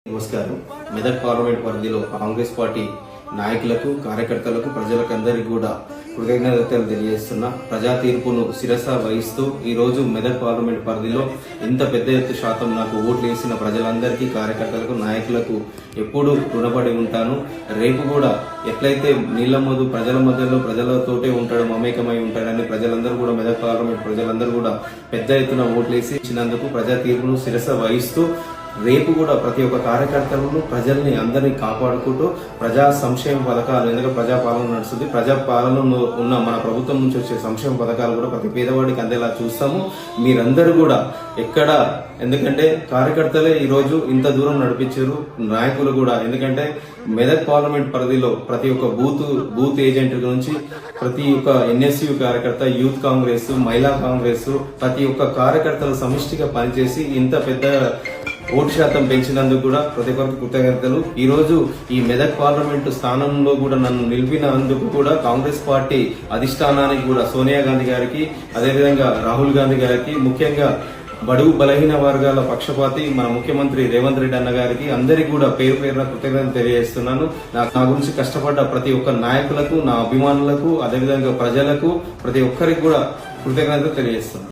నమస్కారం. మెదక్ పార్లమెంట్ పరిధిలో కాంగ్రెస్ పార్టీ నాయకులకు, కార్యకర్తలకు, ప్రజలకు అందరికీ కూడా కృతజ్ఞతలు తెలియజేస్తున్నా. ప్రజా తీర్పును శిరస వహిస్తూ ఈ రోజు మెదక్ పార్లమెంట్ పరిధిలో ఇంత పెద్ద ఎత్తు శాతం నాకు ఓట్లు వేసిన ప్రజలందరికీ, కార్యకర్తలకు, నాయకులకు ఎప్పుడు రుణపడి ఉంటాను. రేపు కూడా ఎట్లయితే నీళ్ల మధు ప్రజల మధ్యలో ప్రజలతోటే ఉంటాడు, మమేకమై ఉంటాడని ప్రజలందరూ కూడా, మెదక్ పార్లమెంట్ ప్రజలందరూ కూడా పెద్ద ఎత్తున ఓట్లేసి ఇచ్చినందుకు ప్రజా తీర్పును శిరస వహిస్తూ రేపు కూడా ప్రతి ఒక్క కార్యకర్తలను, ప్రజల్ని అందరినీ కాపాడుకుంటూ ప్రజా సంక్షేమ పథకాలు, ఎందుకంటే ప్రజాపాలన నడుస్తుంది, ప్రజాపాలనలో ఉన్న మన ప్రభుత్వం నుంచి వచ్చే సంక్షేమ పథకాలు కూడా ప్రతి పేదవాడికి అందేలా చూస్తాము. మీరందరూ కూడా ఎక్కడ, ఎందుకంటే కార్యకర్తలే ఈ రోజు ఇంత దూరం నడిపించారు, నాయకులు కూడా. ఎందుకంటే మెదక్ పార్లమెంట్ పరిధిలో ప్రతి ఒక్క బూత్ ఏజెంట్ నుంచి ప్రతి ఒక్క ఎన్ఎస్యు కార్యకర్త, యూత్ కాంగ్రెస్, మహిళా కాంగ్రెస్, ప్రతి ఒక్క కార్యకర్తలు సమిష్టిగా పనిచేసి ఇంత పెద్ద ఓటు శాతం పెంచినందుకు కూడా ప్రతి ఒక్కరికి కృతజ్ఞతలు. ఈ రోజు ఈ మెదక్ పార్లమెంటు స్థానంలో కూడా నన్ను నిలిపినందుకు కూడా కాంగ్రెస్ పార్టీ అధిష్టానానికి కూడా, సోనియా గాంధీ గారికి, అదేవిధంగా రాహుల్ గాంధీ గారికి, ముఖ్యంగా బడుగు బలహీన వర్గాల పక్షపాతి మన ముఖ్యమంత్రి రేవంత్ రెడ్డి అన్న గారికి, అందరికీ కూడా పేరు పేరున కృతజ్ఞతలు తెలియజేస్తున్నాను. నా గురించి కష్టపడ్డ ప్రతి ఒక్క నాయకులకు, నా అభిమానులకు, అదేవిధంగా ప్రజలకు, ప్రతి ఒక్కరికి కూడా కృతజ్ఞతలు తెలియజేస్తున్నాను.